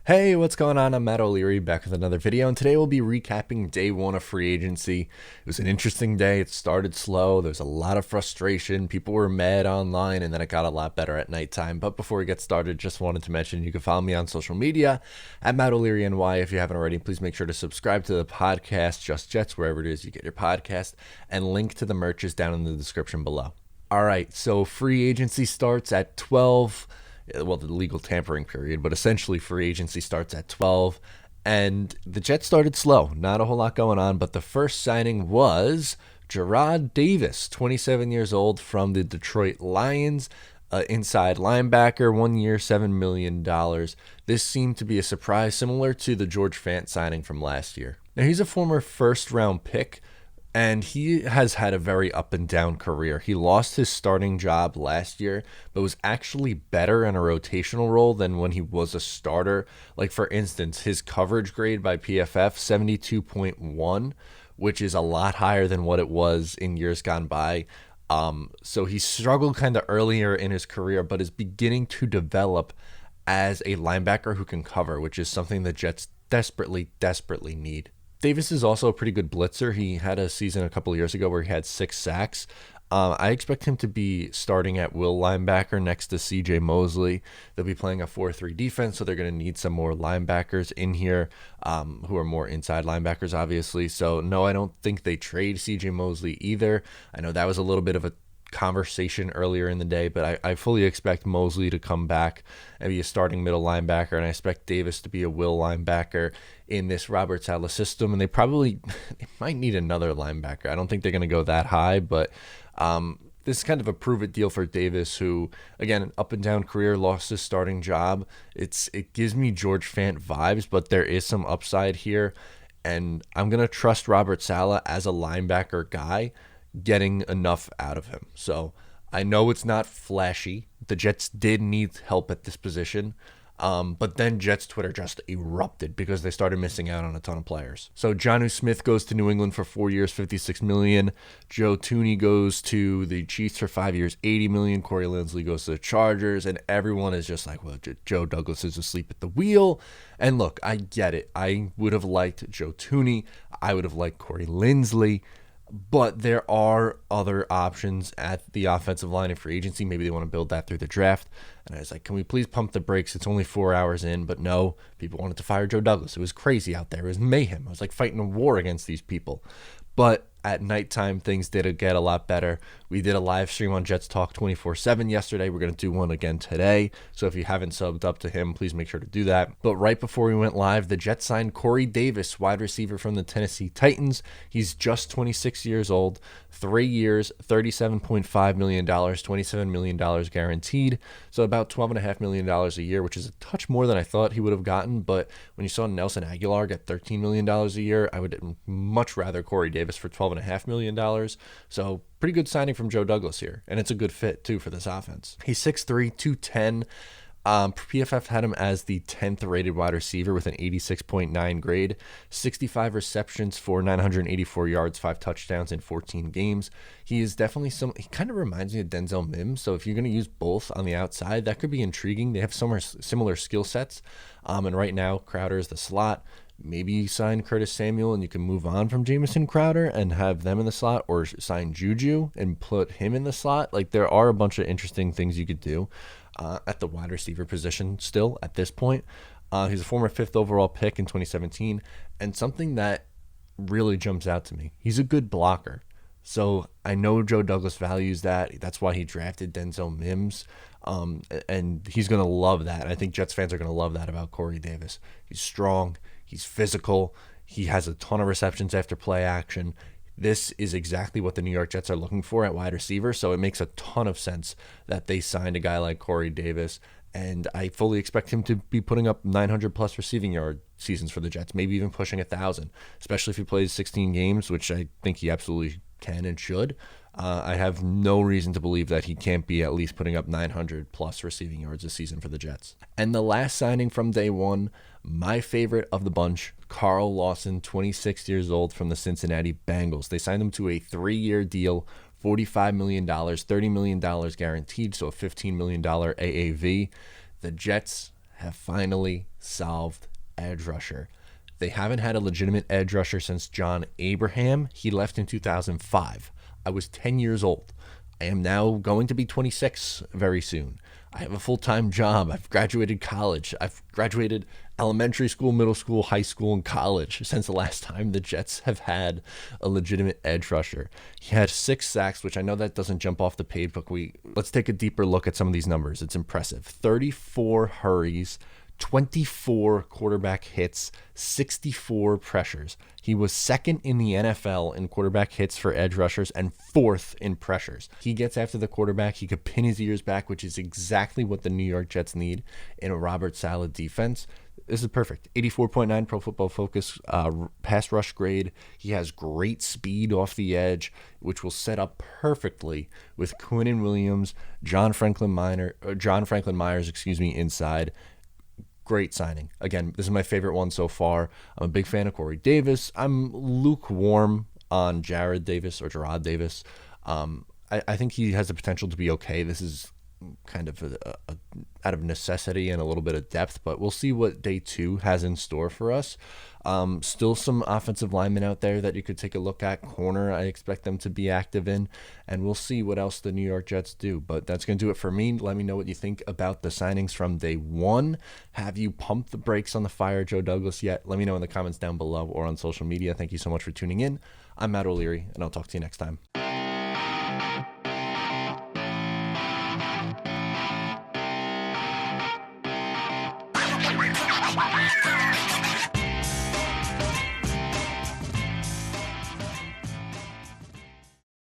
Hey, what's going on? I'm Matt O'Leary back with another video, and today we'll be recapping day one of free agency. It was an interesting day. It started slow. There's a lot of frustration. People were mad online, and then it got a lot better at nighttime. But before we get started, just wanted to mention you can follow me on social media at Matt O'Leary NY. If you haven't already, please make sure to subscribe to the podcast, Just Jets, wherever it is you get your podcast, and link to the merch is down in the description below. All right, so free agency starts at 12. Well, the legal tampering period, but essentially free agency starts at 12. And the Jets started slow. Not a whole lot going on, but the first signing was Jarrad Davis, 27 years old, from the Detroit Lions. Inside linebacker, 1 year, $7 million. This seemed to be a surprise, similar to the George Fant signing from last year. Now, he's a former first-round pick, and he has had a very up and down career. He lost his starting job last year, but was actually better in a rotational role than when he was a starter. Like, for instance, his coverage grade by PFF, 72.1, which is a lot higher than what it was in years gone by. So he struggled kind of earlier in his career, but is beginning to develop as a linebacker who can cover, which is something the Jets desperately need. Davis is also a pretty good blitzer. He had a season a couple of years ago where he had 6 sacks. I expect him to be starting at will linebacker next to CJ Mosley. They'll be playing a 4-3 defense, so they're going to need some more linebackers in here who are more inside linebackers, obviously. So, no, I don't think they trade CJ Mosley either. I know that was a little bit of a conversation earlier in the day, but I fully expect Mosley to come back and be a starting middle linebacker, and I expect Davis to be a will linebacker in this Robert Saleh system, and they might need another linebacker. I don't think they're going to go that high, but this is kind of a prove-it deal for Davis, who, again, an up-and-down career, lost his starting job. It gives me George Fant vibes, but there is some upside here, and I'm going to trust Robert Saleh as a linebacker guy, getting enough out of him. So I know it's not flashy. The Jets did need help at this position. But then Jets Twitter just erupted because they started missing out on a ton of players. So Jonnu Smith goes to New England for 4 years, $56 million. Joe Thuney goes to the Chiefs for 5 years, $80 million. Corey Linsley goes to the Chargers, and everyone is just like, well, Joe Douglas is asleep at the wheel. And look, I get it. I would have liked Joe Thuney. I would have liked Corey Linsley. But there are other options at the offensive line in free agency. Maybe they want to build that through the draft. And I was like, can we please pump the brakes? It's only 4 hours in. But no, people wanted to fire Joe Douglas. It was crazy out there. It was mayhem. I was like fighting a war against these people. But at nighttime, things did get a lot better. We did a live stream on Jets Talk 24/7 yesterday. We're going to do one again today. So if you haven't subbed up to him, please make sure to do that. But right before we went live, the Jets signed Corey Davis, wide receiver from the Tennessee Titans. He's just 26 years old, 3 years, $37.5 million, $27 million guaranteed. So about $12.5 million a year, which is a touch more than I thought he would have gotten. But when you saw Nelson Aguilar get $13 million a year, I would much rather Corey Davis for $12.5 million. So pretty good signing from Joe Douglas here. And it's a good fit, too, for this offense. He's 6'3", 210. PFF had him as the 10th rated wide receiver with an 86.9 grade, 65 receptions for 984 yards, 5 touchdowns in 14 games. He is definitely he kind of reminds me of Denzel Mims. So if you're going to use both on the outside, that could be intriguing. They have similar skill sets. And right now, Crowder is the slot. Maybe you sign Curtis Samuel and you can move on from Jamison Crowder and have them in the slot, or sign Juju and put him in the slot. Like, there are a bunch of interesting things you could do at the wide receiver position still at this point. He's a former 5th overall pick in 2017, and something that really jumps out to me, he's a good blocker. So I know Joe Douglas values that. That's why he drafted Denzel Mims. And he's going to love that. I think Jets fans are going to love that about Corey Davis. He's strong. He's physical. He has a ton of receptions after play action. This is exactly what the New York Jets are looking for at wide receiver. So it makes a ton of sense that they signed a guy like Corey Davis. And I fully expect him to be putting up 900-plus receiving yard seasons for the Jets, maybe even pushing 1,000, especially if he plays 16 games, which I think he absolutely can and should. I have no reason to believe that he can't be at least putting up 900-plus receiving yards this season for the Jets. And the last signing from day one, my favorite of the bunch, Carl Lawson, 26 years old, from the Cincinnati Bengals. They signed him to a 3-year deal, $45 million, $30 million guaranteed, so a $15 million AAV. The Jets have finally solved edge rusher. They haven't had a legitimate edge rusher since John Abraham. He left in 2005. I was 10 years old. I am now going to be 26 very soon. I have a full-time job. I've graduated college. I've graduated elementary school, middle school, high school, and college since the last time the Jets have had a legitimate edge rusher. He had 6 sacks, which I know that doesn't jump off the page, but let's take a deeper look at some of these numbers. It's impressive. 34 hurries, 24 quarterback hits, 64 pressures. He was second in the NFL in quarterback hits for edge rushers and 4th in pressures. He gets after the quarterback. He could pin his ears back, which is exactly what the New York Jets need in a Robert Saleh defense. This is perfect. 84.9 Pro Football Focus pass rush grade. He has great speed off the edge, which will set up perfectly with Quinnen Williams, John Franklin Myers, inside. Great signing. Again, this is my favorite one so far. I'm a big fan of Corey Davis. I'm lukewarm on Jarrad Davis. I think he has the potential to be okay. This is kind of out of necessity and a little bit of depth, but we'll see what day 2 has in store for us. Still some offensive linemen out there that you could take a look at. Corner, I expect them to be active in, and we'll see what else the New York Jets do. But that's going to do it for me. Let me know what you think about the signings from day 1. Have you pumped the brakes on the fire Joe Douglas yet? Let me know in the comments down below or on social media. Thank you so much for tuning in. I'm Matt O'Leary, and I'll talk to you next time.